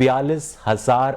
42,000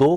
2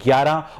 11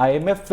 IMF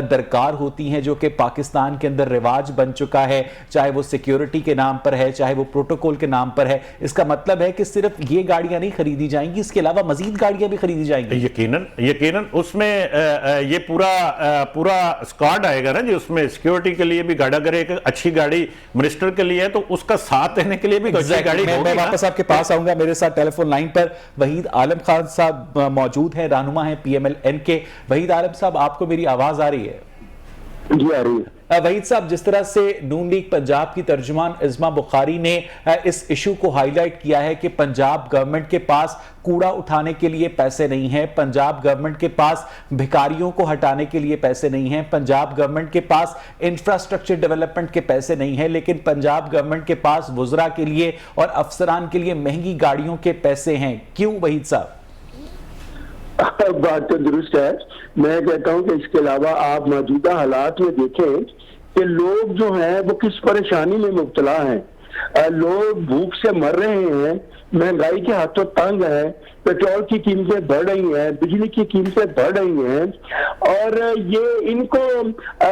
درکار ہوتی ہیں جو کہ پاکستان کے اندر رواج بن چکا ہے, چاہے وہ سیکیورٹی کے نام پر ہے, چاہے وہ پروٹوکول کے نام پر ہے, اس کا مطلب ہے کہ صرف یہ گاڑیاں نہیں خریدی جائیں گی, اس کے علاوہ مزید گاڑیاں بھی خریدی جائیں گی؟ یقیناً اس میں یہ پورا اسکواڈ آئے گا نا جی, اس میں سیکیورٹی کے لیے بھی گاڑی, اگر ایک اچھی گاڑی منسٹر کے لیے ہے تو اس کا ساتھ دینے کے لیے بھی اچھی گاڑی ہوگی. میں واپس آپ کے پاس آؤں گا. میرے ساتھ ٹیلی فون لائن پر وحید عالم خان صاحب موجود ہیں, رہنما ہیں پی ایم ایل این کے. وحید عالم صاحب, آپ کو میری آواز آ رہی ہے؟ جی آ رہی ہے. وحید صاحب, جس طرح سے نون لیگ پنجاب کی ترجمان عظما بخاری نے اس ایشو کو ہائی لائٹ کیا ہے کہ پنجاب گورنمنٹ کے پاس کوڑا اٹھانے کے لیے پیسے نہیں ہیں, پنجاب گورنمنٹ کے پاس بھکاریوں کو ہٹانے کے لیے پیسے نہیں ہیں, پنجاب گورنمنٹ کے پاس انفراسٹرکچر ڈیولپمنٹ کے پیسے نہیں ہیں, لیکن پنجاب گورنمنٹ کے پاس وزراء کے لیے اور افسران کے لیے مہنگی گاڑیوں کے پیسے ہیں. کیوں وحید صاحب؟ بات تو درست ہے. میں کہتا ہوں کہ اس کے علاوہ آپ موجودہ حالات میں دیکھیں کہ لوگ جو ہیں وہ کس پریشانی میں مبتلا ہیں. لوگ بھوک سے مر رہے ہیں, مہنگائی کے ہاتھوں تنگ ہیں, پیٹرول کی قیمتیں بڑھ رہی ہیں, بجلی کی قیمتیں بڑھ رہی ہیں, اور یہ ان کو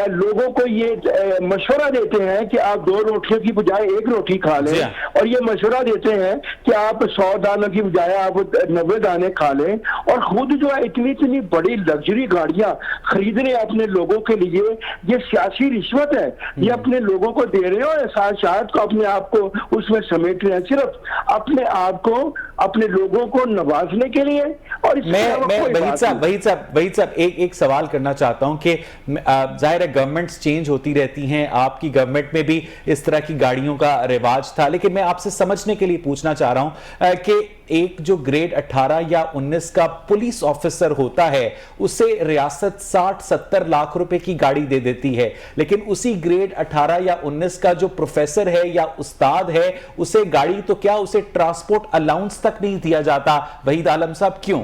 لوگوں کو یہ مشورہ دیتے ہیں کہ آپ 2 روٹیوں کی بجائے 1 روٹی کھا لیں, اور یہ مشورہ دیتے ہیں کہ آپ 100 دانوں کی بجائے آپ 90 دانے کھا لیں, اور خود جو ہے اتنی بڑی لگژری گاڑیاں خرید رہے ہیں اپنے لوگوں کے لیے. یہ سیاسی رشوت ہے, یہ اپنے لوگوں کو دے رہے ہیں اور شاید کو اپنے آپ کو اس میں سمیٹ رہے ہیں, صرف اپنے آپ کو اپنے لوگوں کو نوازنے کے لیے. اور وحید صاحب ایک سوال کرنا چاہتا ہوں کہ ظاہر ہے گورنمنٹس چینج ہوتی رہتی ہیں, آپ کی گورنمنٹ میں بھی اس طرح کی گاڑیوں کا رواج تھا, لیکن میں آپ سے سمجھنے کے لیے پوچھنا چاہ رہا ہوں کہ ایک جو گریڈ 18 یا 19 کا پولیس آفیسر ہوتا ہے اسے ریاست 60-70 لاکھ روپے کی گاڑی دے دیتی ہے, لیکن اسی گریڈ 18 یا 19 کا جو پروفیسر ہے یا استاد ہے اسے گاڑی تو کیا, اسے ٹرانسپورٹ الاؤنس تک نہیں دیا جاتا. وحید عالم صاحب کیوں؟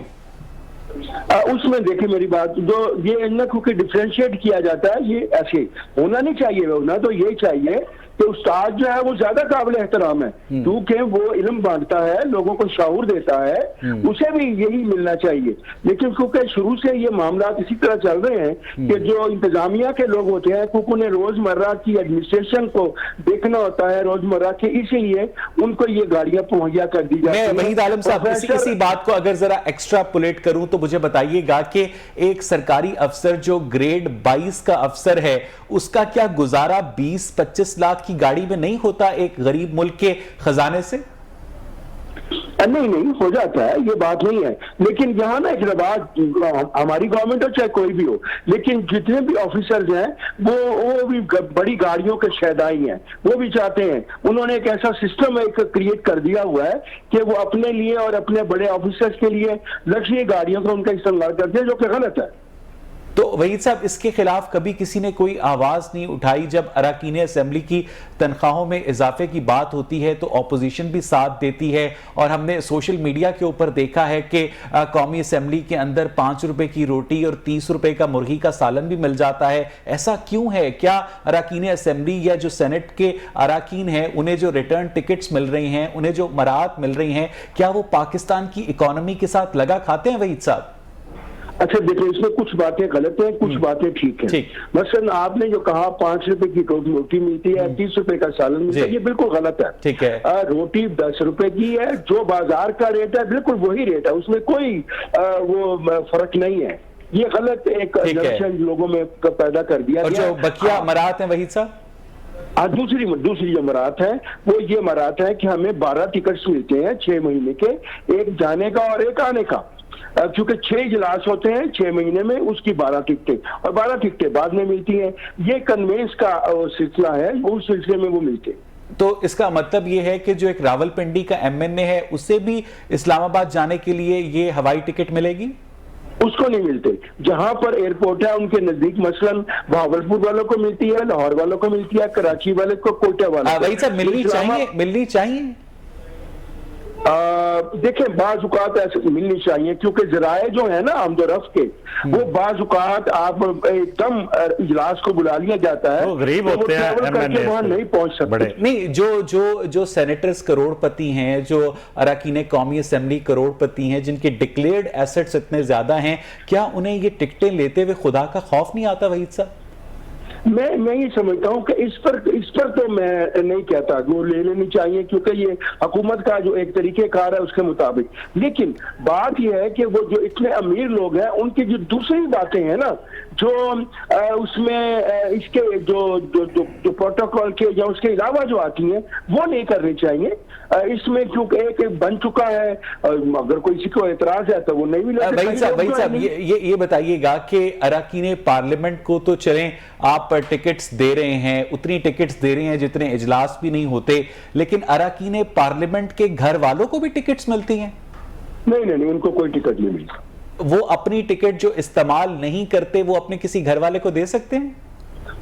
اس میں دیکھیں میری بات, جو یہ ان کو ڈفرینشیٹ کیا جاتا ہے, یہ ایسے ہونا نہیں چاہیے. ہونا تو یہ چاہیے کہ استاد جو ہے وہ زیادہ قابل احترام ہے, کیونکہ وہ علم بانٹتا ہے, لوگوں کو شعور دیتا ہے, اسے بھی یہی ملنا چاہیے. لیکن کیونکہ شروع سے یہ معاملات اسی طرح چل رہے ہیں کہ جو انتظامیہ کے لوگ ہوتے ہیں کیونکہ انہیں روزمرہ کی ایڈمنسٹریشن کو دیکھنا ہوتا ہے روزمرہ کے, اسی لیے ان کو یہ گاڑیاں مہیا کر دی جاتی ہیں. میں وحید عالم صاحب اسی بات کو اگر ذرا ایکسٹرا پولیٹ کروں تو مجھے بتائیے گا کہ ایک سرکاری افسر جو گریڈ 22 کا افسر ہے اس کا کیا گزارا 20-25 لاکھ کی گاڑی میں نہیں ہوتا ایک غریب ملک کے خزانے سے؟ نہیں ہو جاتا ہے, یہ بات نہیں ہے. لیکن یہاں نا ایک رواج, ہماری گورنمنٹ ہو چاہے کوئی بھی ہو, لیکن جتنے بھی آفیسرز ہیں وہ بھی بڑی گاڑیوں کے شیدائی ہیں. وہ بھی چاہتے ہیں, انہوں نے ایک ایسا سسٹم ایک کریٹ کر دیا ہوا ہے کہ وہ اپنے لیے اور اپنے بڑے آفیسرز کے لیے لگژری گاڑیوں کا ان کا استعمال کرتے ہیں, جو کہ غلط ہے. تو وحید صاحب اس کے خلاف کبھی کسی نے کوئی آواز نہیں اٹھائی؟ جب اراکین اسمبلی کی تنخواہوں میں اضافے کی بات ہوتی ہے تو اپوزیشن بھی ساتھ دیتی ہے, اور ہم نے سوشل میڈیا کے اوپر دیکھا ہے کہ قومی اسمبلی کے اندر 5 روپے کی روٹی اور 30 روپے کا مرغی کا سالن بھی مل جاتا ہے. ایسا کیوں ہے؟ کیا اراکین اسمبلی یا جو سینٹ کے اراکین ہیں انہیں جو ریٹرن ٹکٹس مل رہی ہیں, انہیں جو مراعات مل رہی ہیں, کیا وہ پاکستان کی اکانومی کے ساتھ لگا کھاتے ہیں وحید صاحب؟ اچھا دیکھیں, اس میں کچھ باتیں غلط ہیں, کچھ باتیں ٹھیک ہیں. مثلا آپ نے جو کہا 5 روپے کی روٹی ملتی ہے, 30 روپے کا سالن ملتا ہے, یہ بالکل غلط ہے. روٹی 10 روپے کی ہے, جو بازار کا ریٹ ہے بالکل وہی ریٹ ہے, اس میں کوئی وہ فرق نہیں ہے. یہ غلط ایک لوگوں میں پیدا کر دیا. اور جو بقیہ مراعات ہیں وحید صاحب, دوسری جو مراعات ہے وہ یہ مراعات ہے کہ ہمیں 12 ٹکٹس ملتے ہیں 6 مہینے کے, ایک جانے کا اور ایک آنے کا. کیونکہ 6 اجلاس ہوتے ہیں 6 مہینے میں, اس کی 12 ٹکٹیں, اور 12 ٹکٹیں بعد میں ملتی ہیں. یہ کنوینس کا سلسلہ ہے, اس سلسلے میں وہ ملتے ہیں. تو اس کا مطلب یہ ہے کہ جو ایک راول پنڈی کا ایم این اے ہے اسے بھی اسلام آباد جانے کے لیے یہ ہوائی ٹکٹ ملے گی؟ اس کو نہیں ملتے. جہاں پر ایئرپورٹ ہے ان کے نزدیک, مثلا بہاولپور والوں کو ملتی ہے, لاہور والوں کو ملتی ہے, کراچی والے کو, کوئٹہ والوں کو. وہی صاحب ملنی چاہیے. دیکھیں بعض اوقات ایسے ملنی چاہیے کیونکہ ذرائع جو ہیں نا آمد و رفت کے, وہ بعض اوقات آپ ایک دم اجلاس کو بلا لیا جاتا ہے, وہ غریب ہوتے ہیں, وہاں نہیں پہنچ سکتے. نہیں, جو سینیٹرز کروڑ پتی ہیں, جو اراکین قومی اسمبلی کروڑ پتی ہیں, جن کے ڈکلیئرڈ ایسٹس اتنے زیادہ ہیں, کیا انہیں یہ ٹکٹیں لیتے ہوئے خدا کا خوف نہیں آتا وحید صاحب؟ میں یہ سمجھتا ہوں کہ اس پر تو میں نہیں کہتا وہ لے لینی چاہیے، کیونکہ یہ حکومت کا جو ایک طریقہ کار ہے اس کے مطابق. لیکن بات یہ ہے کہ وہ جو اتنے امیر لوگ ہیں ان کی جو دوسری باتیں ہیں نا، جو اس میں اس کے جو پروٹوکول کے یا اس کے علاوہ جو آتی ہیں وہ نہیں کرنی چاہیے اس میں، کیونکہ ایک بن چکا ہے. اگر کوئی کو اعتراض ہے تو وہ نہیں بھی لے. وحید صاحب یہ بتائیے گا کہ اراکین پارلیمنٹ کو تو چلیں آپ ٹکٹس دے رہے ہیں، اتنی ٹکٹس دے رہے ہیں جتنے اجلاس بھی نہیں ہوتے، لیکن اراکین پارلیمنٹ کے گھر والوں کو بھی ٹکٹس ملتی ہیں؟ نہیں، ان کو کوئی ٹکٹ نہیں ملتا. وہ اپنی ٹکٹ جو استعمال نہیں کرتے وہ اپنے کسی گھر والے کو دے سکتے ہیں؟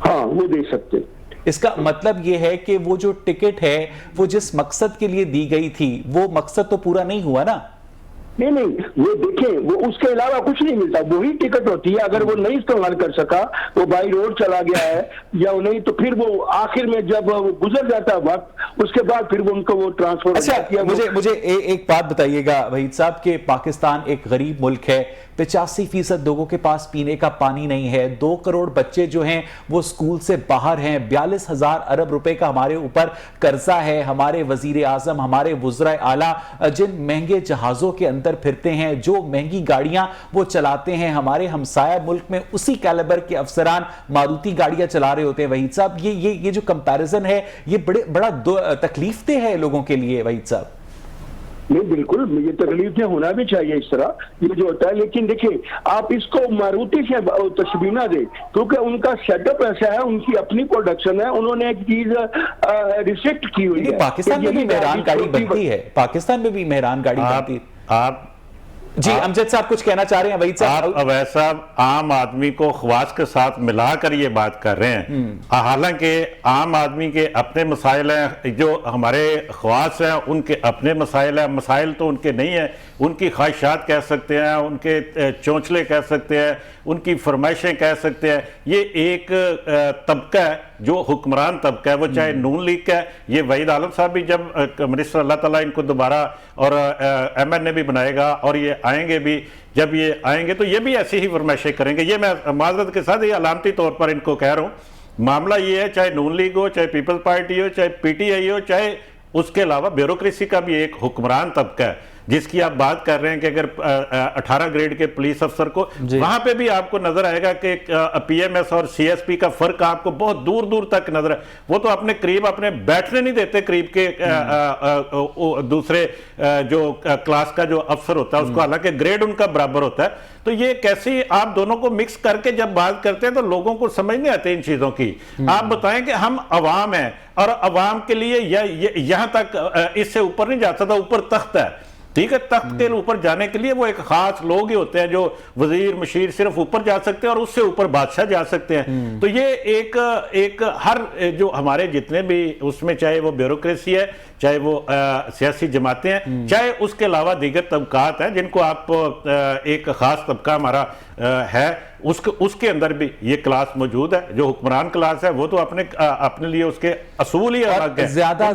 ہاں وہ دے سکتے. اس کا مطلب یہ ہے کہ وہ جو ٹکٹ ہے وہ جس مقصد کے لیے دی گئی تھی وہ مقصد تو پورا نہیں ہوا نا؟ نہیں، وہ دیکھیں وہ اس کے علاوہ کچھ نہیں ملتا، وہی ٹکٹ ہوتی ہے. اگر وہ نہیں استعمال کر سکا، وہ بائی روڈ چلا گیا ہے یا نہیں، تو پھر وہ آخر میں جب گزر جاتا ہے وقت، اس کے بعد پھر وہ ان کو وہ ٹرانسفر. اچھا مجھے ایک بات بتائیے گا وحید صاحب کہ پاکستان ایک غریب ملک ہے، 85% لوگوں کے پاس پینے کا پانی نہیں ہے، 2 کروڑ بچے جو ہیں وہ سکول سے باہر ہیں، 42,000 ارب روپے کا ہمارے اوپر قرضہ ہے. ہمارے وزیر اعظم، ہمارے وزراء اعلیٰ جن مہنگے جہازوں کے اندر پھرتے ہیں، جو مہنگی گاڑیاں وہ چلاتے ہیں، ہمارے ہمسایہ ملک میں اسی کیلیبر کے افسران ماروتی گاڑیاں چلا رہے ہوتے ہیں. وحید صاحب یہ جو کمپیریزن ہے یہ بڑا تکلیف دہ ہے لوگوں کے لیے. وحید صاحب نہیں، بالکل یہ تکلیف دہ ہونا بھی چاہیے اس طرح یہ جو ہوتا ہے. لیکن دیکھیں آپ اس کو ماروتی سے تشبیہ نہ دیں، کیونکہ ان کا سیٹ اپ ایسا ہے، ان کی اپنی پروڈکشن ہے، انہوں نے ایک چیز ریسٹرکٹ کی ہوئی ہے. پاکستان میں بھی مہران گاڑی بنتی ہے، پاکستان میں بھی مہران گاڑی بنتی ہے. آپ جی امجد صاحب کچھ کہنا چاہ رہے ہیں؟ وحید صاحب آپ اویس صاحب عام آدمی کو خواص کے ساتھ ملا کر یہ بات کر رہے ہیں، حالانکہ عام آدمی کے اپنے مسائل ہیں، جو ہمارے خواص ہیں ان کے اپنے مسائل ہیں. مسائل تو ان کے نہیں ہیں، ان کی خواہشات کہہ سکتے ہیں، ان کے چونچلے کہہ سکتے ہیں، ان کی فرمائشیں کہہ سکتے ہیں. یہ ایک طبقہ ہے جو حکمران طبقہ ہے، وہ چاہے نون لیگ کا ہے. یہ وحید عالم صاحب بھی جب منسٹر اللہ تعالیٰ ان کو دوبارہ اور ایم این اے بھی بنائے گا اور یہ آئیں گے بھی، جب یہ آئیں گے تو یہ بھی ایسی ہی فرمائشیں کریں گے. یہ میں معذرت کے ساتھ یہ علامتی طور پر ان کو کہہ رہا ہوں. معاملہ یہ ہے چاہے نون لیگ ہو، چاہے پیپلز پارٹی ہو، چاہے پی ٹی آئی ہو، چاہے اس کے علاوہ بیوروکریسی کا بھی ایک حکمران طبقہ ہے جس کی آپ بات کر رہے ہیں کہ اگر 18 گریڈ کے پولیس افسر کو وہاں پہ بھی آپ کو نظر آئے گا کہ پی ایم ایس اور سی ایس پی کا فرق آپ کو بہت دور دور تک نظر ہے. وہ تو اپنے قریب اپنے بیٹھنے نہیں دیتے قریب کے دوسرے جو کلاس کا جو افسر ہوتا ہے اس کو، حالانکہ گریڈ ان کا برابر ہوتا ہے. تو یہ کیسی آپ دونوں کو مکس کر کے جب بات کرتے ہیں تو لوگوں کو سمجھ نہیں آتے ان چیزوں کی. آپ بتائیں کہ ہم عوام ہیں اور عوام کے لیے یہاں تک اس سے اوپر نہیں جاتا تھا، اوپر تخت ہے، ٹھیک ہے. تخت کے اوپر جانے کے لیے وہ ایک خاص لوگ ہی ہوتے ہیں جو وزیر مشیر صرف اوپر جا سکتے ہیں اور اس سے اوپر بادشاہ جا سکتے ہیں. تو یہ ایک ہر جو ہمارے جتنے بھی اس میں چاہے وہ بیوروکریسی ہے، چاہے وہ سیاسی جماعتیں ہیں، چاہے اس کے علاوہ دیگر طبقات ہیں جن کو آپ ایک خاص طبقہ ہمارا ہے، اس کے اندر بھی یہ کلاس موجود ہے. جو حکمران کلاس ہے وہ تو اپنے لیے اس کے اصول ہی الگ ہیں. زیادہ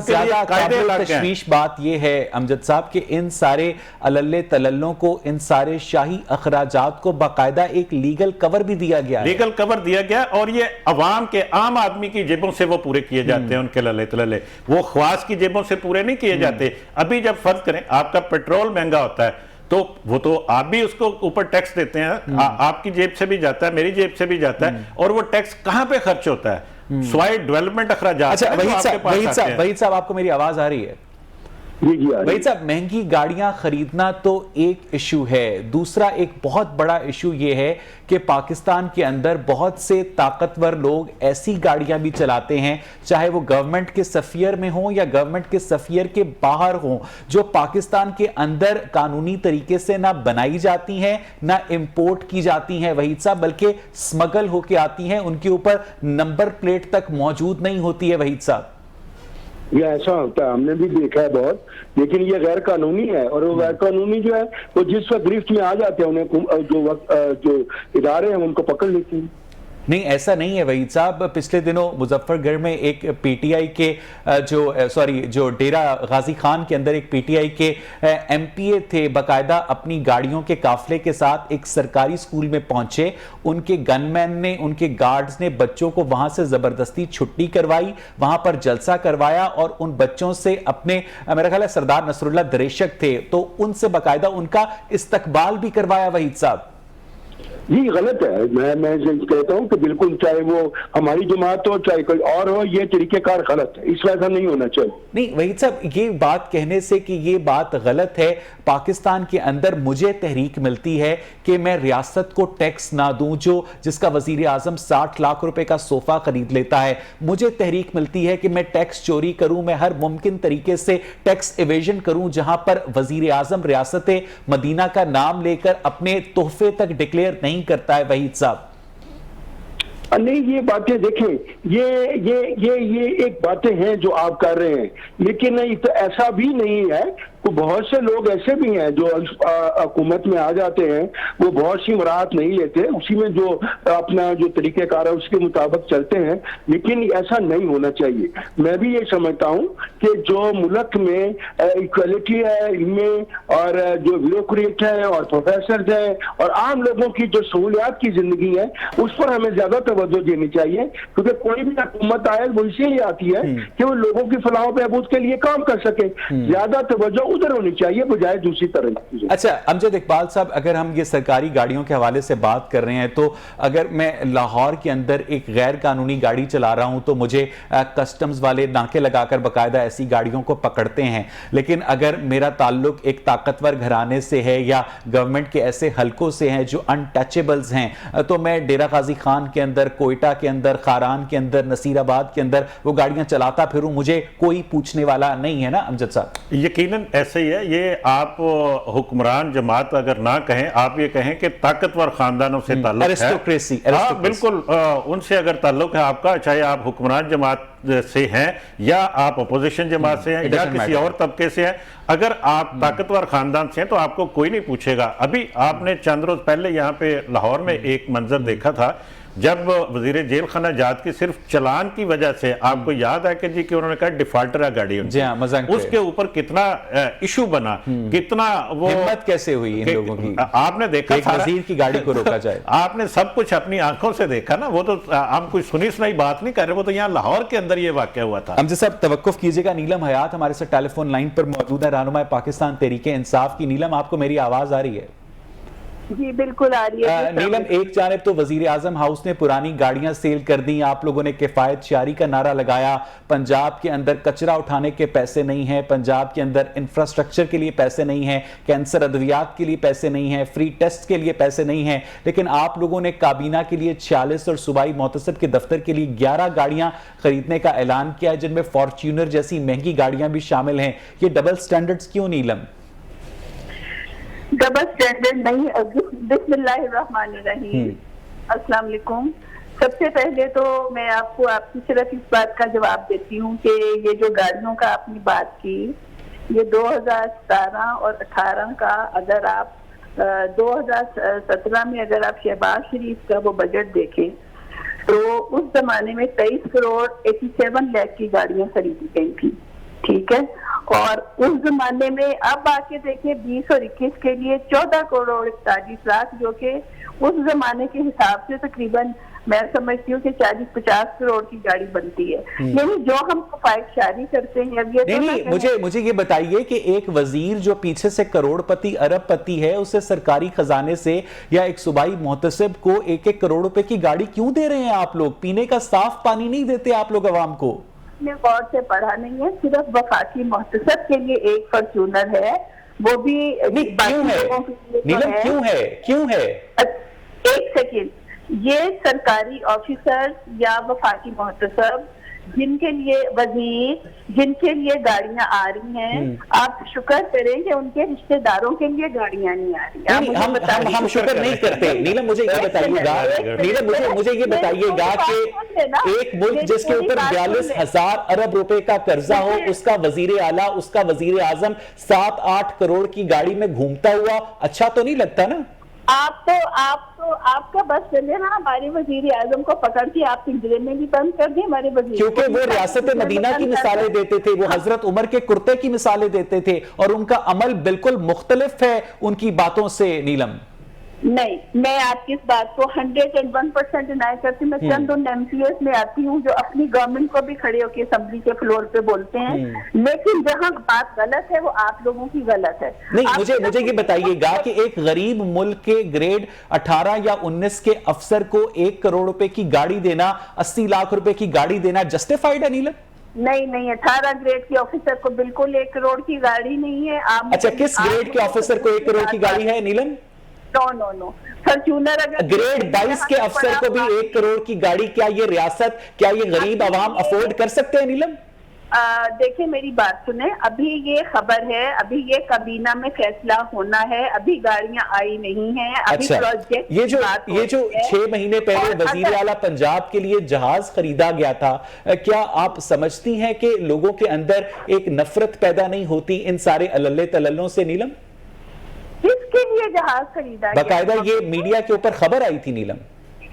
قابل تشویش بات یہ ہے امجد صاحب کہ ان سارے عللے تللوں کو، ان سارے شاہی اخراجات کو باقاعدہ ایک لیگل کور بھی دیا گیا ہے. لیگل کور دیا گیا اور یہ عوام کے عام آدمی کی جیبوں سے وہ پورے کیے جاتے ہیں. ان کے للے تللے وہ خواص کی جیبوں سے پورے نہیں کیے جاتے. ابھی جب فرض کریں آپ کا پیٹرول مہنگا ہوتا ہے تو وہ تو آپ بھی اس کو اوپر ٹیکس دیتے ہیں، آپ کی جیب سے بھی جاتا ہے، میری جیب سے بھی جاتا ہے. اور وہ ٹیکس کہاں پہ خرچ ہوتا ہے؟ سوائے ڈیولپمنٹ اخراجات. وحید صاحب آپ کو میری آواز آ رہی ہے؟ بھائی صاحب مہنگی گاڑیاں خریدنا تو ایک ایشو ہے، دوسرا ایک بہت بڑا ایشو یہ ہے کہ پاکستان کے اندر بہت سے طاقتور لوگ ایسی گاڑیاں بھی چلاتے ہیں، چاہے وہ گورنمنٹ کے سفیر میں ہوں یا گورنمنٹ کے سفیر کے باہر ہوں، جو پاکستان کے اندر قانونی طریقے سے نہ بنائی جاتی ہیں نہ امپورٹ کی جاتی ہیں وحید صاحب، بلکہ سمگل ہو کے آتی ہیں، ان کے اوپر نمبر پلیٹ تک موجود نہیں ہوتی ہے وحید صاحب. یہ ایسا ہوتا ہے، ہم نے بھی دیکھا ہے بہت، لیکن یہ غیر قانونی ہے. اور وہ غیر قانونی جو ہے وہ جس وقت گرفت میں آ جاتے ہیں انہیں جو ادارے ہیں ان کو پکڑ لیتی ہیں. نہیں ایسا نہیں ہے وحید صاحب. پچھلے دنوں مظفر گڑھ میں ایک پی ٹی آئی کے جو ڈیرہ غازی خان کے اندر ایک پی ٹی آئی کے ایم پی اے تھے, باقاعدہ اپنی گاڑیوں کے قافلے کے ساتھ ایک سرکاری سکول میں پہنچے. ان کے گن مین نے, ان کے گارڈز نے بچوں کو وہاں سے زبردستی چھٹی کروائی, وہاں پر جلسہ کروایا اور ان بچوں سے اپنے, میرا خیال ہے سردار نصر اللہ دریشک تھے, تو ان سے باقاعدہ ان کا استقبال بھی کروایا وحید صاحب. جی غلط ہے. میں کہتا ہوں کہ بالکل, چاہے وہ ہماری جماعت ہو چاہے کوئی اور ہو, یہ طریقہ کار غلط ہے, اس ویسا نہیں ہونا چاہیے. نہیں وحید صاحب, یہ بات کہنے سے کہ یہ بات غلط ہے, پاکستان کے اندر مجھے تحریک ملتی ہے کہ میں ریاست کو ٹیکس نہ دوں, جس کا وزیر اعظم 60 لاکھ روپے کا صوفہ خرید لیتا ہے. مجھے تحریک ملتی ہے کہ میں ٹیکس چوری کروں, میں ہر ممکن طریقے سے ٹیکس ایویژن کروں, جہاں پر وزیر اعظم ریاست مدینہ کا نام لے کر اپنے تحفے تک ڈکلیئر نہیں کرتا ہے. وحید صاحب نہیں, یہ باتیں دیکھیں, یہ ایک باتیں ہیں جو آپ کر رہے ہیں, لیکن ایسا بھی نہیں ہے. بہت سے لوگ ایسے بھی ہیں جو حکومت میں آ جاتے ہیں, وہ بہت سی مراعات نہیں لیتے, اسی میں جو اپنا جو طریقہ کار ہے اس کے مطابق چلتے ہیں, لیکن ایسا نہیں ہونا چاہیے. میں بھی یہ سمجھتا ہوں کہ جو ملک میں ایکویلٹی ہے ان میں, اور جو بیوروکریٹ ہے اور پروفیسرز ہیں اور عام لوگوں کی جو سہولیات کی زندگی ہے, اس پر ہمیں زیادہ توجہ دینی چاہیے, کیونکہ کوئی بھی حکومت آئے وہ اسی لیے آتی ہے کہ وہ لوگوں کی فلاح و بہبود کے لیے کام کر سکے. زیادہ توجہ ادھر ہونی چاہیے بجائے دوسری طرح. اچھا امجد اقبال صاحب, اگر ہم یہ سرکاری گاڑیوں کے حوالے سے بات کر رہے ہیں, تو اگر میں لاہور کے اندر ایک غیر قانونی گاڑی چلا رہا ہوں تو مجھے کسٹمز والے ناکے لگا کر باقاعدہ ایسی گاڑیوں کو پکڑتے ہیں. لیکن اگر میرا تعلق ایک طاقتور گھرانے سے ہے یا گورنمنٹ کے ایسے حلقوں سے ہیں جو انٹچیبلز ہیں, تو میں ڈیرہ غازی خان کے اندر, کوئٹہ کے اندر, خاران کے اندر, نصیر آباد کے اندر وہ گاڑیاں چلاتا پھروں, مجھے کوئی پوچھنے والا نہیں ہے نا امجد صاحب. یقیناً ایسے ہی ہے. یہ آپ حکمران جماعت اگر نہ کہیں, آپ یہ کہیں کہ طاقتور خاندانوں سے تعلق ہے, بالکل ان سے اگر تعلق ہے آپ کا, چاہے آپ حکمران جماعت سے ہیں یا آپ اپوزیشن جماعت سے ہیں یا کسی اور طبقے سے ہیں, اگر آپ طاقتور خاندان سے ہیں تو آپ کو کوئی نہیں پوچھے گا. ابھی آپ نے چند روز پہلے یہاں پہ لاہور میں ایک منظر دیکھا تھا, جب وزیر جیل خانہ جات کی صرف چلان کی وجہ سے, آپ کو یاد ہے کہ انہوں نے کہا ڈیفالٹر ہے گاڑی, اس کے اوپر کتنا ایشو بنا, کتنا وہ ہمت کیسے ہوئی ان لوگوں کی. آپ نے دیکھا ایک وزیر کی گاڑی کو روکا جائے, آپ نے سب کچھ اپنی آنکھوں سے دیکھا نا. وہ تو ہم کوئی سنی سنائی بات نہیں کر رہے, وہ تو یہاں لاہور کے اندر یہ واقعہ ہوا تھا. امجد صاحب توقف کیجئے گا, نیلم حیات ہمارے ساتھ ٹیلی فون لائن پر موجود ہے, رہنما پاکستان تحریک انصاف کی. نیلم, آپ کو میری آواز آ رہی ہے؟ جی بالکل آ رہی ہے. نیلم, ایک جانب تو وزیر اعظم ہاؤس نے پرانی گاڑیاں سیل کر دیں, آپ لوگوں نے کفایت شعاری کا نعرہ لگایا, پنجاب کے اندر کچرا اٹھانے کے پیسے نہیں ہیں, پنجاب کے اندر انفراسٹرکچر کے لیے پیسے نہیں ہیں, کینسر ادویات کے لیے پیسے نہیں ہیں, فری ٹیسٹ کے لیے پیسے نہیں ہیں, لیکن آپ لوگوں نے کابینہ کے لیے 46 اور صوبائی محتسب کے دفتر کے لیے 11 گاڑیاں خریدنے کا اعلان کیا ہے, جن میں فارچونر جیسی مہنگی گاڑیاں بھی شامل ہیں. یہ ڈبل سٹینڈرڈز کیوں نیلم؟ ڈبل سٹینڈرڈ نہیں. بسم اللہ الرحمن الرحیم. السلام علیکم. سب سے پہلے تو میں آپ کو آپ کی صرف اس بات کا جواب دیتی ہوں کہ یہ جو گاڑیوں کا آپ نے بات کی, یہ 2017 اور 18 کا, اگر آپ 2017 میں اگر آپ شہباز شریف کا وہ بجٹ دیکھیں تو اس زمانے میں 23 کروڑ 87 لاکھ کی گاڑیاں خریدی گئی تھی, ٹھیک ہے. اور اس زمانے میں اب آ کے دیکھیں 20 اور 21 کے لیے 14 کروڑ 41 لاکھ, جو کہ اس زمانے کے حساب سے تقریباً میں سمجھتی ہوں کہ 40-50 کروڑ کی گاڑی بنتی ہے. یعنی جو ہم کفایت شعاری کرتے ہیں. اب یہ مجھے یہ بتائیے کہ ایک وزیر جو پیچھے سے کروڑ پتی ارب پتی ہے, اسے سرکاری خزانے سے یا ایک صوبائی محتسب کو 1-1 کروڑ روپے کی گاڑی کیوں دے رہے ہیں آپ لوگ؟ پینے کا صاف پانی نہیں دیتے آپ لوگ عوام کو. نے غور سے پڑھا نہیں ہے, صرف وفاقی محتسب کے لیے ایک فارچونر ہے, وہ بھی کیوں ہے؟ ایک سیکنڈ, یہ سرکاری آفیسر یا وفاقی محتسب جن کے لیے وزیر, جن کے لیے گاڑیاں آ رہی ہیں, آپ شکر کریں کہ ان کے رشتہ داروں کے لیے گاڑیاں نہیں آ رہی. ہم شکر نہیں کرتے. نیلم, مجھے یہ بتائیے گا, مجھے یہ بتائیے گا کہ ایک ملک جس کے اوپر 42,000 ارب روپے کا قرضہ ہو, اس کا وزیر اعلیٰ, اس کا وزیر اعظم 7-8 کروڑ کی گاڑی میں گھومتا ہوا اچھا تو نہیں لگتا نا؟ آپ کا بس چلے نا ہمارے وزیر اعظم کو پکڑ کے آپ پنجرے میں بھی بند کر دیں ہمارے وزیر، کیونکہ وہ ریاست مدینہ کی مثالیں دیتے تھے، وہ حضرت عمر کے کرتے کی مثالیں دیتے تھے، اور ان کا عمل بالکل مختلف ہے ان کی باتوں سے نیلم۔ نہیں، میں آپ کی اس بات کو 101% ڈینائی کرتی ہوں۔ میں چند ان MCAs میں آتی ہوں جو اپنی گورنمنٹ کو بھی کھڑے ہو کے اسمبلی کے فلور پہ بولتے ہیں، لیکن جہاں بات غلط ہے وہ آپ لوگوں کی غلط ہے۔ نہیں، مجھے یہ بتائیے گا کہ ایک غریب ملک کے گریڈ 18 یا 19 کے افسر کو 1 کروڑ روپے کی گاڑی دینا، 80 لاکھ روپے کی گاڑی دینا جسٹیفائیڈ ہے نیلم؟ نہیں، 18 گریڈ کے آفیسر کو بالکل 1 کروڑ کی گاڑی نہیں ہے۔ اچھا، کس گریڈ کے آفیسر کو 1 کروڑ کی گاڑی ہے نیلم؟ نو فارچونر اگر گریڈ 22 کے افسر کو بھی 1 کروڑ کی گاڑی، کیا یہ ریاست، کیا یہ غریب عوام افورڈ کر سکتے ہیں نیلم؟ دیکھیں میری بات سنیں، ابھی یہ خبر ہے، ابھی یہ کابینہ میں فیصلہ ہونا ہے، ابھی گاڑیاں آئی نہیں ہیں، ابھی پروجیکٹ یہ جو 6 مہینے پہلے وزیر اعلیٰ پنجاب کے لیے جہاز خریدا گیا تھا، کیا آپ سمجھتی ہیں کہ لوگوں کے اندر ایک نفرت پیدا نہیں ہوتی ان سارے عللے تللوں سے نیلم؟ کس کے لیے جہاز خریدا گیا؟ باقاعدہ یہ میڈیا کے اوپر خبر آئی تھی نیلم۔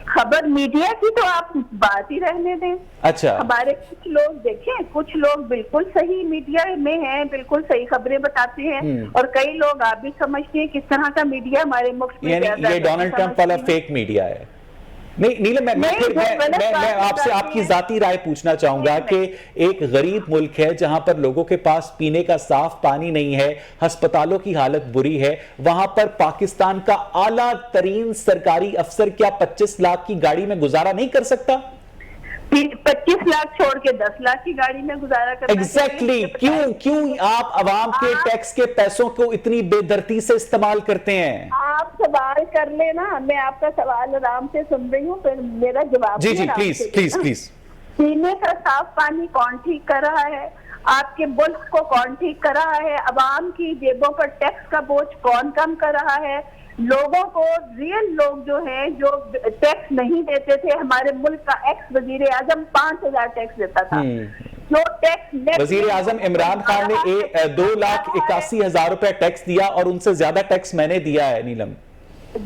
خبر میڈیا کی تو آپ بات ہی رہنے دیں۔ اچھا، ہمارے کچھ لوگ دیکھیں، کچھ لوگ بالکل صحیح میڈیا میں ہیں، بالکل صحیح خبریں بتاتے ہیں، اور کئی لوگ آپ بھی سمجھتے ہیں کس طرح کا میڈیا ہمارے ملک میں، یعنی یہ ڈونلڈ ٹرمپ والا فیک میڈیا ہے۔ نہیں نیلم، میں آپ سے آپ کی ذاتی رائے پوچھنا چاہوں گا کہ ایک غریب ملک ہے جہاں پر لوگوں کے پاس پینے کا صاف پانی نہیں ہے، ہسپتالوں کی حالت بری ہے، وہاں پر پاکستان کا اعلیٰ ترین سرکاری افسر کیا 25 لاکھ کی گاڑی میں گزارا نہیں کر سکتا؟ 25 لاکھ چھوڑ کے 10 لاکھ کی گاڑی میں گزارا کرنا ایگزیکٹلی، کیوں آپ عوام کے ٹیکس کے پیسوں کو اتنی بے دردی سے استعمال کرتے ہیں؟ آپ سوال کر لیں نا، میں آپ کا سوال آرام سے سن رہی ہوں، پھر میرا جواب جی پلیز۔ پینے کا صاف پانی کون ٹھیک کر رہا ہے؟ آپ کے ملک کو کون ٹھیک کر رہا ہے؟ عوام کی جیبوں پر ٹیکس کا بوجھ کون کم کر رہا ہے؟ لوگوں کو، ریئل لوگ جو ہیں جو ٹیکس نہیں دیتے تھے، ہمارے ملک کا ایکس وزیر اعظم 5,000 ٹیکس دیتا تھا، جو ٹیکس وزیر اعظم عمران خان نے 2,81,000 روپے ٹیکس دیا، اور ان سے زیادہ ٹیکس میں نے دیا ہے نیلم۔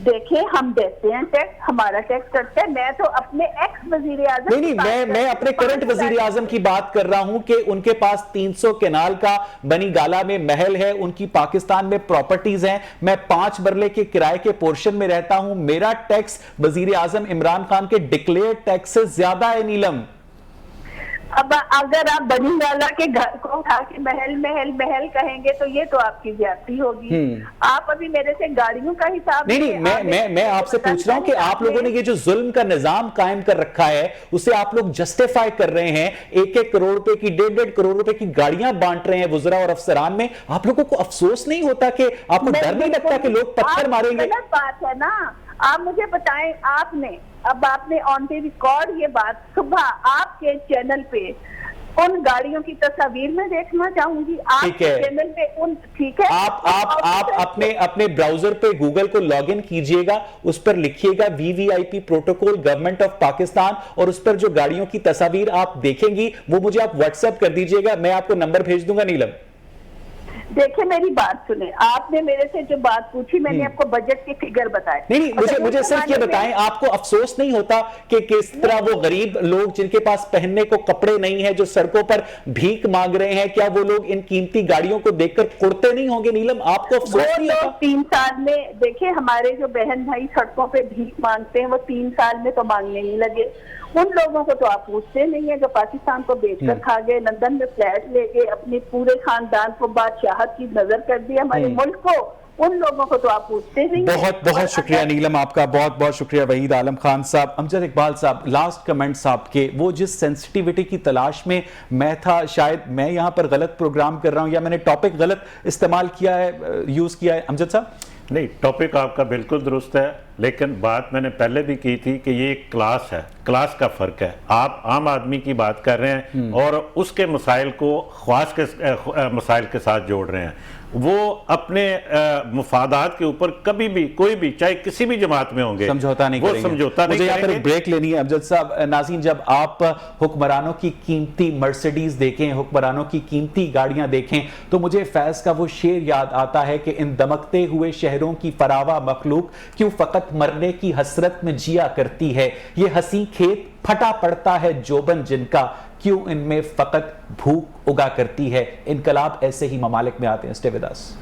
دیکھیں ہم دیتے ہیں ٹیکس، ہمارا ٹیکس کرتے ہیں۔ میں تو اپنے ایکس وزیر اعظم، نہیں، میں اپنے کرنٹ وزیر اعظم کی بات کر رہا ہوں کہ ان کے پاس 300 کنال کا بنی گالا میں محل ہے، ان کی پاکستان میں پراپرٹیز ہیں، میں 5 مرلے کے کرائے کے پورشن میں رہتا ہوں، میرا ٹیکس وزیر اعظم عمران خان کے ڈکلیئر ٹیکس سے زیادہ ہے نیلم۔ اب اگر آپ بنی گالا کے گھر کو اٹھا کے محل کہیں گے تو یہ تو آپ کی زیادتی ہوگی۔ آپ ابھی میرے سے گاڑیوں کا حساب نہیں، میں آپ سے پوچھ رہا ہوں کہ آپ لوگوں نے یہ جو ظلم کا نظام قائم کر رکھا ہے اسے آپ لوگ جسٹیفائی کر رہے ہیں، 1 کروڑ روپے کی 1.5 کروڑ روپے کی گاڑیاں بانٹ رہے ہیں وزراء اور افسران میں، آپ لوگوں کو افسوس نہیں ہوتا کہ آپ کو ڈر نہیں لگتا کہ لوگ پتھر ماریں گے؟ غلط بات ہے نا۔ آپ مجھے بتائیں، آپ نے آن دی ریکارڈ یہ بات صبح آپ کے چینل پہ ان گاڑیوں کی تصاویر میں دیکھنا چاہوں گی، آپ کے چینل پہ ٹھیک ہے، آپ اپنے براؤزر پہ گوگل کو لاگ ان کیجئے گا، اس پر لکھیے گا VVIP protocol government of Pakistan, اور اس پر جو گاڑیوں کی تصاویر آپ دیکھیں گی وہ مجھے آپ واٹس ایپ کر دیجئے گا، میں آپ کو نمبر بھیج دوں گا نیلم۔ دیکھیں میری بات سنیں، آپ نے میرے سے جو بات پوچھی میں نے آپ کو بجٹ کی فگر بتائے۔ نہیں، مجھے صرف یہ بتائیں، آپ کو افسوس نہیں ہوتا کہ کس طرح وہ غریب لوگ جن کے پاس پہننے کو کپڑے نہیں ہیں، جو سڑکوں پر بھیک مانگ رہے ہیں، کیا وہ لوگ ان قیمتی گاڑیوں کو دیکھ کر کڑتے نہیں ہوں گے نیلم؟ آپ کو افسوس نہیں ہوتا؟ 3 سال میں دیکھیں ہمارے جو بہن بھائی سڑکوں پہ بھیک مانگتے ہیں، وہ 3 سال میں تو مانگنے نہیں لگے۔ ان لوگوں کو تو آپ پوچھتے نہیں ہیں جو پاکستان کو بیچ کر کھا گئے، لندن میں فلیٹ لے گئے، اپنے پورے خاندان کو بادشاہت کی نظر کر دیا ہمارے ملک کو، ان لوگوں کو تو آپ پوچھتے نہیں۔ بہت شکریہ نیلم، آپ کا بہت شکریہ وحید عالم خان صاحب۔ امجد اقبال صاحب، لاسٹ کمنٹ صاحب کے، وہ جس سینسٹیوٹی کی تلاش میں میں تھا، شاید میں یہاں پر غلط پروگرام کر رہا ہوں یا میں نے ٹاپک غلط استعمال کیا ہے، یوز کیا ہے، امجد صاحب؟ نہیں، ٹاپک آپ کا بالکل درست ہے، لیکن بات میں نے پہلے بھی کی تھی کہ یہ ایک کلاس ہے، کلاس کا فرق ہے۔ آپ عام آدمی کی بات کر رہے ہیں اور اس کے مسائل کو خواص کے مسائل کے ساتھ جوڑ رہے ہیں۔ وہ اپنے مفادات کے اوپر کبھی بھی کوئی بھی چاہے کسی بھی جماعت میں ہوں گے سمجھوتا نہیں کریں گے. وہ سمجھوتا نہیں مجھے یہاں پر کریں ایک گے. بریک لینی ہے امجد صاحب. ناظرین جب آپ حکمرانوں کی قیمتی مرسیڈیز دیکھیں, حکمرانوں کی قیمتی گاڑیاں دیکھیں, تو مجھے فیض کا وہ شعر یاد آتا ہے کہ ان دمکتے ہوئے شہروں کی فراوا مخلوق کیوں فقط مرنے کی حسرت میں جیا کرتی ہے, یہ ہنسی کھیت پھٹا پڑتا ہے جوبن جن کا کیوں ان میں فقط بھوک اگا کرتی ہے. انقلاب ایسے ہی ممالک میں آتے ہیں. Stay with us.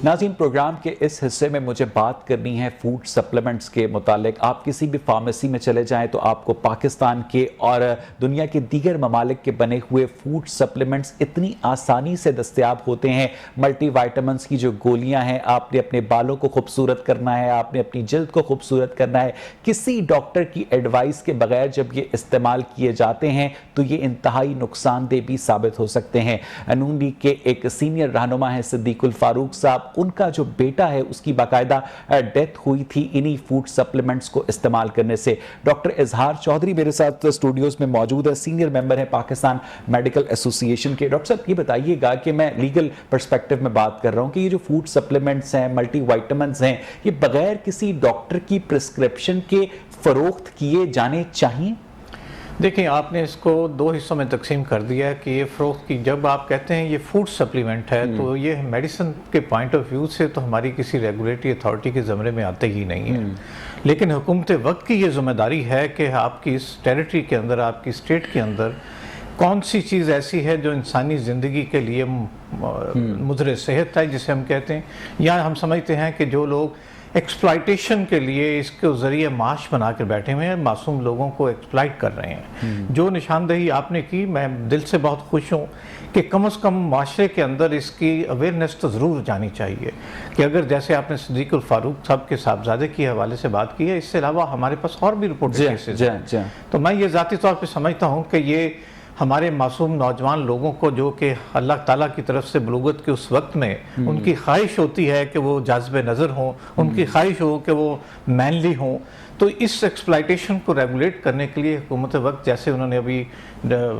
ناظرین پروگرام کے اس حصے میں مجھے بات کرنی ہے فوڈ سپلیمنٹس کے متعلق. آپ کسی بھی فارمیسی میں چلے جائیں تو آپ کو پاکستان کے اور دنیا کے دیگر ممالک کے بنے ہوئے فوڈ سپلیمنٹس اتنی آسانی سے دستیاب ہوتے ہیں. ملٹی وائٹامنس کی جو گولیاں ہیں, آپ نے اپنے بالوں کو خوبصورت کرنا ہے, آپ نے اپنی جلد کو خوبصورت کرنا ہے, کسی ڈاکٹر کی ایڈوائس کے بغیر جب یہ استعمال کیے جاتے ہیں تو یہ انتہائی نقصان دہ بھی ثابت ہو سکتے ہیں. نون لیگ کے ایک سینئر رہنما ہے صدیق الفاروق صاحب, ان کا جو بیٹا ہے اس کی باقاعدہ ڈیتھ ہوئی تھی انہی فوڈ سپلیمنٹس کو استعمال کرنے سے. ڈاکٹر اظہار چودھری میرے ساتھ اسٹوڈیوز میں موجود ہے, سینئر ممبر ہے پاکستان میڈیکل ایسوسی ایشن کے. ڈاکٹر صاحب یہ بتائیے گا کہ میں لیگل پرسپیکٹو میں بات کر رہا ہوں کہ یہ جو فوڈ سپلیمنٹس ہیں, ملٹی وائٹامنس ہیں, یہ بغیر کسی ڈاکٹر کی پرسکرپشن کے فروخت کیے جانے چاہیے؟ دیکھیں آپ نے اس کو دو حصوں میں تقسیم کر دیا ہے کہ یہ فروخت کی, جب آپ کہتے ہیں یہ فوڈ سپلیمنٹ ہے تو یہ میڈیسن کے پوائنٹ آف ویو سے تو ہماری کسی ریگولیٹری اتھارٹی کے زمرے میں آتے ہی نہیں ہے. لیکن حکومت وقت کی یہ ذمہ داری ہے کہ آپ کی اس ٹیریٹری کے اندر, آپ کی اسٹیٹ کے اندر کون سی چیز ایسی ہے جو انسانی زندگی کے لیے مضر صحت ہے جسے ہم کہتے ہیں, یا ہم سمجھتے ہیں کہ جو لوگ ایکسپلائٹیشن کے لیے اس کے ذریعے معاش بنا کر بیٹھے ہوئے ہیں, معصوم لوگوں کو ایکسپلائٹ کر رہے ہیں. جو نشاندہی آپ نے کی, میں دل سے بہت خوش ہوں کہ کم از کم معاشرے کے اندر اس کی اویئرنیس تو ضرور جانی چاہیے کہ اگر جیسے آپ نے صدیق الفاروق صاحب کے صاحبزادے کے حوالے سے بات کی ہے, اس سے علاوہ ہمارے پاس اور بھی رپورٹ کیسز ہیں. تو میں یہ ذاتی طور پہ سمجھتا ہوں کہ یہ ہمارے معصوم نوجوان لوگوں کو جو کہ اللہ تعالیٰ کی طرف سے بلوغت کے اس وقت میں ان کی خواہش ہوتی ہے کہ وہ جاذب نظر ہوں, ان کی خواہش ہو کہ وہ مینلی ہوں, تو اس ایکسپلائٹیشن کو ریگولیٹ کرنے کے لیے حکومت وقت جیسے انہوں نے ابھی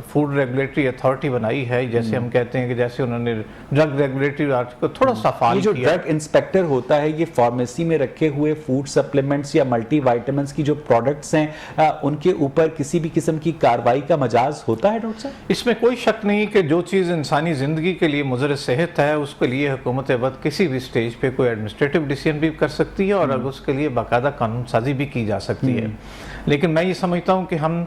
فوڈ ریگولیٹری اتھارٹی بنائی ہے, جیسے ہم کہتے ہیں کہ جیسے انہوں نے ڈرگ ریگولیٹری کو تھوڑا سا فعال کیا. یہ جو ڈرگ انسپیکٹر ہوتا ہے یہ فارمیسی میں رکھے ہوئے فوڈ سپلیمنٹس یا ملٹی وائٹامنس کی جو پروڈکٹس ہیں ان کے اوپر کسی بھی قسم کی کارروائی کا مجاز ہوتا ہے ڈاکٹر صاحب؟ اس میں کوئی شک نہیں کہ جو چیز انسانی زندگی کے لیے مضر صحت ہے اس کے لیے حکومت وقت کسی بھی سٹیج پہ کوئی ایڈمنسٹریٹو ڈیسیژن بھی کر سکتی ہے اور اس کے لیے باقاعدہ قانون سازی بھی کی جا سکتی ہے. لیکن میں یہ سمجھتا ہوں کہ ہم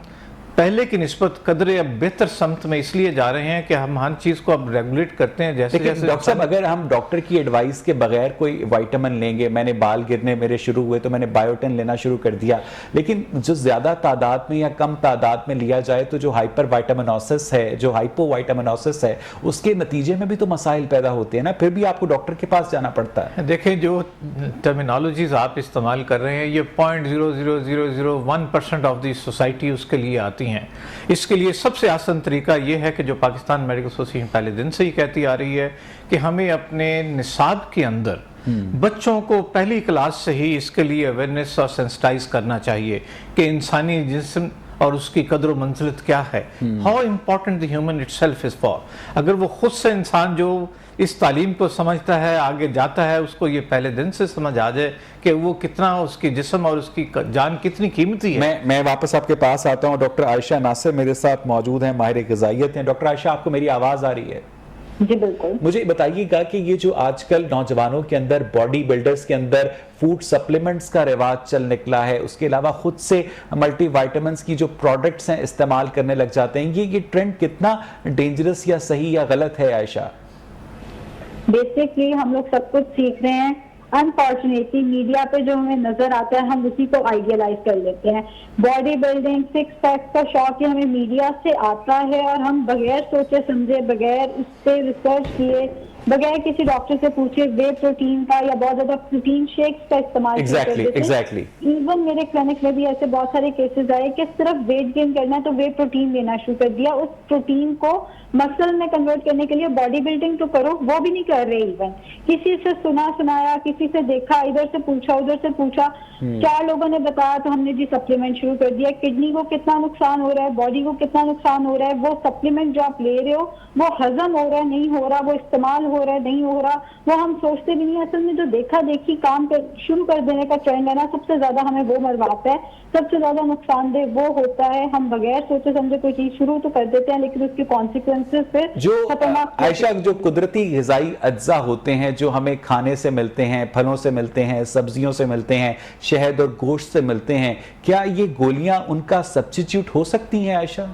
پہلے کی نسبت قدرے اب بہتر سمت میں اس لیے جا رہے ہیں کہ ہم ہر چیز کو اب ریگولیٹ کرتے ہیں. جیسے ڈاکٹر صاحب اگر ہم ڈاکٹر کی ایڈوائس کے بغیر کوئی وائٹامن لیں گے, میں نے بال گرنے میرے شروع ہوئے تو میں نے بایوٹن لینا شروع کر دیا, لیکن جو زیادہ تعداد میں یا کم تعداد میں لیا جائے تو جو ہائپر وائٹامنوسس ہے, جو ہائپو وائٹامنوسس ہے, اس کے نتیجے میں بھی تو مسائل پیدا ہوتے ہیں نا, پھر بھی آپ کو ڈاکٹر کے پاس جانا پڑتا ہے. دیکھیں جو ٹرمینالوجیز آپ استعمال کر رہے ہیں یہ 0.0001% آف دی سوسائٹی اس کے لیے آتی ہیں. اس کے لیے سب سے آسان طریقہ یہ ہے کہ جو پاکستان میڈیکل ایسوسی ایشن پہلے دن سے ہی کہتی آ رہی ہے کہ ہمیں اپنے نصاب کے اندر بچوں کو پہلی کلاس سے ہی اس کے لیے اویئرنیس اور سینسٹائز کرنا چاہیے کہ انسانی جسم اور اس کی قدر و منزلت کیا ہے, how important the human it self is for. اگر وہ خود سے انسان جو اس تعلیم کو سمجھتا ہے آگے جاتا ہے, اس کو یہ پہلے دن سے سمجھ آ جائے کہ وہ کتنا اس کی جسم اور اس کی جان کتنی قیمتی ہے. میں واپس آپ کے پاس آتا ہوں. ڈاکٹر عائشہ ناصر میرے ساتھ موجود ہیں, ماہر غذائیت ہیں. ڈاکٹر عائشہ آپ کو میری آواز آ رہی ہے؟ جی بالکل. مجھے بتائیے گا کہ یہ جو آج کل نوجوانوں کے اندر, باڈی بلڈرز کے اندر فوڈ سپلیمنٹس کا رواج چل نکلا ہے, اس کے علاوہ خود سے ملٹی وائٹامنس کی جو پروڈکٹس ہیں استعمال کرنے لگ جاتے ہیں, یہ ٹرینڈ کتنا ڈینجرس یا صحیح یا غلط ہے عائشہ؟ بیسکلی ہم لوگ سب کچھ سیکھ رہے ہیں, انفارچونیٹلی میڈیا پہ جو ہمیں نظر آتا ہے ہم اسی کو آئیڈیلائز کر لیتے ہیں. باڈی بلڈنگ, سکس پیکس کا شوق ہمیں میڈیا سے آتا ہے اور ہم بغیر سوچے سمجھے, بغیر اس پہ ریسرچ کیے بغیر کسی ڈاکٹر سے پوچھے وے پروٹین کا یا بہت زیادہ پروٹین شیکس کا استعمال ایگزیکٹلی ایون میرے کلینک میں بھی ایسے بہت سارے کیسز آئے کہ صرف ویٹ گین کرنا ہے تو وے پروٹین لینا شروع کر دیا. اس پروٹین کو مسل میں کنورٹ کرنے کے لیے باڈی بلڈنگ تو کرو, وہ بھی نہیں کر رہے. ایون کسی سے سنایا, کسی سے دیکھا, ادھر سے پوچھا ادھر سے پوچھا, 4 لوگوں نے بتایا تو ہم نے جی سپلیمنٹ شروع کر دیا. کڈنی کو کتنا نقصان ہو رہا ہے, باڈی کو کتنا نقصان ہو رہا ہے, وہ سپلیمنٹ جو آپ لے رہے ہو وہ ہضم ہو رہا ہے نہیں ہو رہا, وہ استعمال ہو رہا ہے نہیں ہو رہا, وہ ہم سوچتے بھی نہیں. اصل میں جو دیکھا دیکھی کام شروع کر دینے کا ٹرینڈ ہے نا, سب سے زیادہ ہمیں وہ مرواتا ہے, سب سے زیادہ نقصان دہ وہ ہوتا ہے. ہم بغیر سوچے سمجھے کوئی چیز شروع تو کر دیتے ہیں لیکن اس کے کانسیکوینسز پھر جو عائشہ جو قدرتی غذائی اجزاء ہوتے ہیں جو ہمیں کھانے سے ملتے ہیں, پھلوں سے ملتے ہیں, سبزیوں سے ملتے ہیں, شہد اور گوشت سے ملتے ہیں, کیا یہ گولیاں ان کا سبسٹیٹیوٹ ہو سکتی ہیں عائشہ؟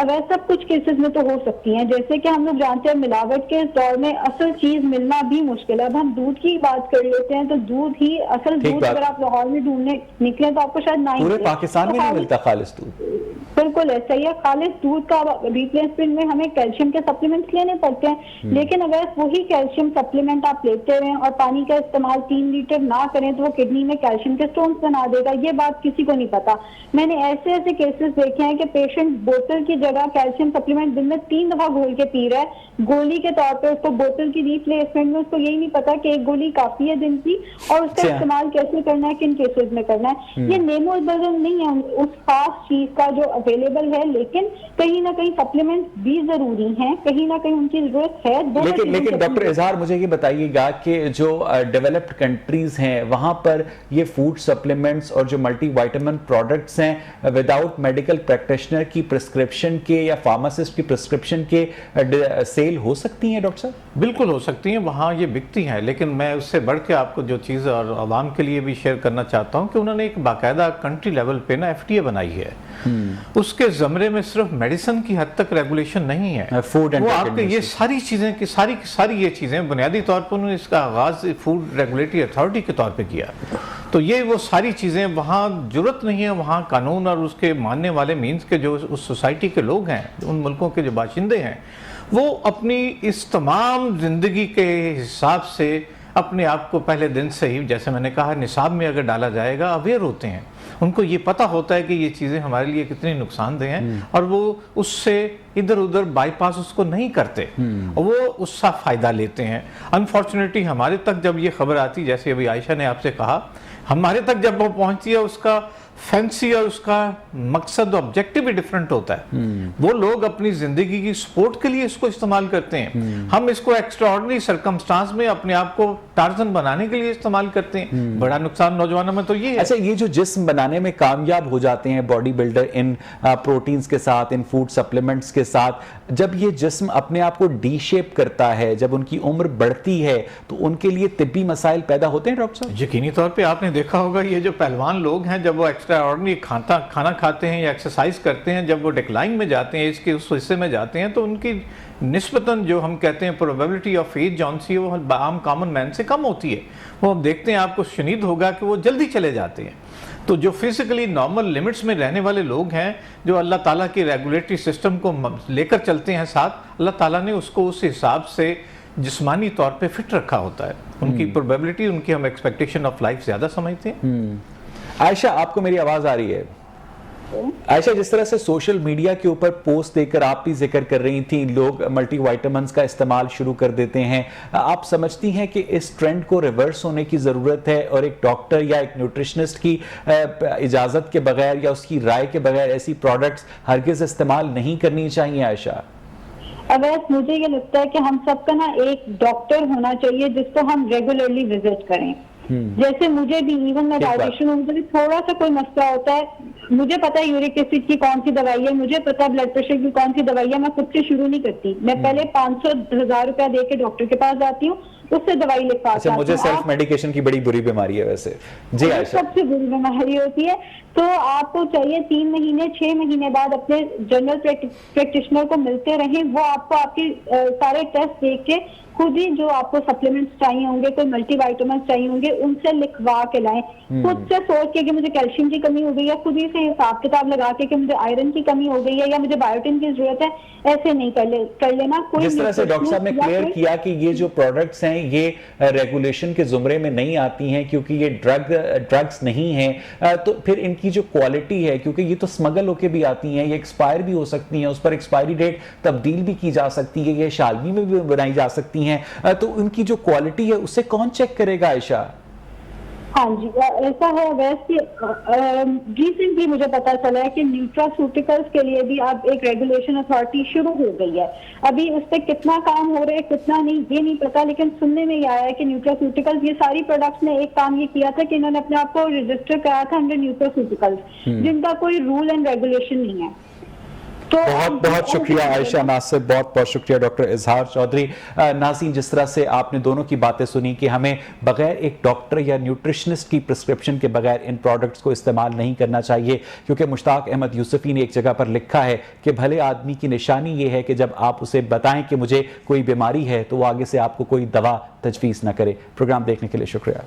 ویسا کچھ کیسز میں تو ہو سکتی ہیں, جیسے کہ ہم لوگ جانتے ہیں ملاوٹ کے اس دور میں اصل چیز ملنا بھی مشکل ہے. اب ہم دودھ کی بات کر لیتے ہیں تو دودھ ہی اصل دودھ اگر آپ لاہور میں ڈھونڈنے نکلیں تو آپ کو شاید نہ ہی پورے پاکستان میں نہیں ملتا خالص دودھ. بالکل ایسا ہی ہے. خالص دودھ کا ریپلیسمنٹ میں ہمیں کیلشیم کے سپلیمنٹس لینے پڑتے ہیں, لیکن اگر وہی کیلشیم سپلیمنٹ آپ لیتے ہیں اور پانی کا استعمال 3 لیٹر نہ کریں تو وہ کڈنی میں کیلشیم کے اسٹونز بنا دے گا. یہ بات کسی کو نہیں پتا. میں نے ایسے کیسز دیکھے ہیں کہ پیشنٹ بوتل کی جگہ کیلشیم سپلیمنٹ دن میں 3 دفعہ گھول کے پی رہا ہے گولی کے طور پہ. اس کو بوتل کی ریپلیسمنٹ میں اس کو یہی نہیں پتا کہ ایک گولی کافی ہے دن کی اور اس کا استعمال کیسے کرنا ہے, کن کیسز میں کرنا ہے. یہ نیم البدل نہیں ہے اس خاص چیز کا جو اویلیبل ہے, لیکن کہیں نہ کہیں سپلیمنٹ بھی ضروری ہیں, کہیں نہ کہیں ان کی ضرورت ہے. لیکن ڈاکٹر اظہار مجھے یہ بتائیے گا کہ جو ڈیولپڈ کنٹریز ہیں وہاں پر یہ فوڈ سپلیمنٹس اور جو ملٹی وائٹامن پروڈکٹس ہیں وداؤٹ میڈیکل پریکٹیشنر کی پرسکرپشن کے یا فارماسسٹ کی پرسکرپشن کے سیل ہو سکتی ہیں ڈاکٹر صاحب؟ بالکل ہو سکتی ہیں, وہاں یہ بکتی ہیں. لیکن میں اس سے بڑھ کے آپ کو جو چیز اور عوام کے لیے بھی شیئر کرنا چاہتا ہوں کہ انہوں نے ایک باقاعدہ کنٹری لیول پہ نا FTA بنائی ہے. اس کے زمرے میں صرف میڈیسن کی حد تک ریگولیشن نہیں ہے, وہ آپ کے یہ ساری چیزیں کی ساری یہ چیزیں بنیادی طور پر انہوں نے اس کا آغاز فوڈ ریگولیٹری اتھارٹی کے طور پہ کیا. تو یہ وہ ساری چیزیں وہاں ضرورت نہیں ہے, وہاں قانون اور اس کے ماننے والے مینز کے جو اس سوسائٹی کے لوگ ہیں, ان ملکوں کے جو باشندے ہیں, وہ اپنی اس تمام زندگی کے حساب سے اپنے آپ کو پہلے دن سے ہی, جیسے میں نے کہا, نصاب میں اگر ڈالا جائے گا اویئر ہوتے ہیں. ان کو یہ پتہ ہوتا ہے کہ یہ چیزیں ہمارے لیے کتنی نقصان دہ ہیں اور وہ اس سے ادھر ادھر بائی پاس اس کو نہیں کرتے, وہ اس کا فائدہ لیتے ہیں. انفارچونیٹلی ہمارے تک جب یہ خبر آتی, جیسے ابھی عائشہ نے آپ سے کہا, ہمارے تک جب وہ پہنچتی ہے اس کا فینسی اور اس کا مقصد آبجیکٹو بھی ڈیفرنٹ ہوتا ہے. وہ لوگ اپنی زندگی کی سپورٹ کے لیے اس کو استعمال کرتے ہیں, ہم اس کو ایکسٹراڈنری سرکمسٹانس میں اپنے آپ کو ٹارزن بنانے کے لیے استعمال کرتے ہیں. بڑا نقصان نوجوانوں میں تو یہ ہے. اچھا, یہ جو جسم بنانے میں کامیاب ہو جاتے ہیں باڈی بلڈر ان پروٹینز کے ساتھ, ان فوڈ سپلیمنٹس کے ساتھ, جب یہ جسم اپنے آپ کو ڈی شیپ کرتا ہے, جب ان کی عمر بڑھتی ہے تو ان کے لیے طبی مسائل پیدا ہوتے ہیں ڈاکٹر صاحب؟ یقینی طور پہ آپ نے دیکھا ہوگا یہ جو پہلوان لوگ ہیں جب وہ ایکسٹراآرڈنری کھانا کھاتے ہیں یا ایکسرسائز کرتے ہیں, جب وہ ڈکلائن میں جاتے ہیں, اس کے اس حصے میں جاتے ہیں, تو ان کی نسبتاً جو ہم کہتے ہیں پروبیبلٹی آف ایج جون سی وہ عام کامن مین سے کم ہوتی ہے. وہ ہم دیکھتے ہیں, آپ کو شنید ہوگا کہ وہ جلدی چلے جاتے ہیں. تو جو فزیکلی نارمل لمٹس میں رہنے والے لوگ ہیں, جو اللہ تعالیٰ کی ریگولیٹری سسٹم کو لے کر چلتے ہیں ساتھ, اللہ تعالیٰ نے اس کو اس حساب سے جسمانی طور پہ فٹ رکھا ہوتا ہے. ان کی پروبیبلٹی, ان کی ہم ایکسپیکٹیشن آف لائف زیادہ سمجھتے ہیں. عائشہ, آپ کو میری آواز آ رہی ہے؟ عائشہ, جس طرح سے سوشل میڈیا کے اوپر پوسٹ دے کر آپ بھی ذکر کر رہی تھیں, لوگ ملٹی وائٹامنز کا استعمال شروع کر دیتے ہیں, آپ سمجھتی ہیں کہ اس ٹرینڈ کو ریورس ہونے کی ضرورت ہے اور ایک ڈاکٹر یا ایک نیوٹریشنسٹ کی اجازت کے بغیر یا اس کی رائے کے بغیر ایسی پروڈکٹس ہرگز استعمال نہیں کرنی چاہیے؟ عائشہ, اویس, مجھے یہ لگتا ہے کہ ہم سب کا نا ایک ڈاکٹر ہونا چاہیے جس کو ہم ریگولرلی وزٹ کریں. جیسے مجھے بھی, ایون میں ڈائٹیشن ہوں, مجھے تھوڑا سا کوئی مسئلہ ہوتا ہے, مجھے پتا ہے یورک ایسڈ کی کون سی دوائی ہے, مجھے پتا ہے بلڈ پریشر کی کون سی دوائی ہے, میں خود سے شروع نہیں کرتی. میں پہلے 500-1000 روپیہ دے کے ڈاکٹر کے پاس جاتی ہوں, اس سے دوائی لکھوا کے مجھے سیلف میڈیکیشن کی بڑی بری بیماری ہے ویسے جی عائشہ سب سے بری بیماری ہوتی ہے تو آپ کو چاہیے 3 مہینے 6 مہینے بعد اپنے جنرل پریکٹیشنر کو ملتے رہیں, وہ آپ کو آپ کی سارے ٹیسٹ دیکھ کے خود ہی جو آپ کو سپلیمنٹس چاہیے ہوں گے, کوئی ملٹی وائٹامنس چاہیے ہوں گے, ان سے لکھوا کے لائیں. خود سے سوچ کے کہ مجھے کیلشیم کی کمی ہو گئی ہے, خود ہی سے حساب کتاب لگا کے کہ مجھے آئرن کی کمی ہو گئی ہے یا مجھے بایوٹین کی ضرورت ہے, ایسے نہیں کر لینا. جس طرح سے ڈاکٹر صاحب نے کلیئر کیا کہ یہ جو پروڈکٹس ہیں یہ ریگولیشن کے زمرے میں نہیں آتی ہیں کیونکہ یہ ڈرگز نہیں ہیں, تو پھر ان کی جو کوالٹی ہے, کیونکہ یہ تو سمگل ہو کے بھی آتی ہیں, یہ ایکسپائر بھی ہو سکتی ہیں, اس پر ایکسپائری ڈیٹ تبدیل بھی کی جا سکتی ہے, یہ شالمی میں بھی بنائی جا سکتی ہیں, تو ان کی جو کوالٹی ہے اسے کون چیک کرے گا عائشہ؟ ہاں جی ایسا ہے. ویسے ریسنٹلی مجھے پتا چلا ہے کہ نیوٹراسیوٹیکلز کے لیے بھی اب ایک ریگولیشن اتھارٹی شروع ہو گئی ہے. ابھی اس پہ کتنا کام ہو رہا ہے کتنا نہیں یہ نہیں پتا, لیکن سننے میں یہ آیا ہے کہ نیوٹراسیوٹیکلز یہ ساری پروڈکٹس نے ایک کام یہ کیا تھا کہ انہوں نے اپنے آپ کو رجسٹر کرایا تھا انڈر نیوٹراسیوٹیکلز, جن کا کوئی رول اینڈ ریگولیشن نہیں ہے. بہت بہت شکریہ عائشہ ناصر, بہت بہت شکریہ ڈاکٹر اظہار چودھری. ناظرین, جس طرح سے آپ نے دونوں کی باتیں سنی کہ ہمیں بغیر ایک ڈاکٹر یا نیوٹریشنسٹ کی پرسکرپشن کے بغیر ان پروڈکٹس کو استعمال نہیں کرنا چاہیے, کیونکہ مشتاق احمد یوسفی نے ایک جگہ پر لکھا ہے کہ بھلے آدمی کی نشانی یہ ہے کہ جب آپ اسے بتائیں کہ مجھے کوئی بیماری ہے تو وہ آگے سے آپ کو کوئی دوا تجویز نہ کرے. پروگرام دیکھنے کے لیے شکریہ.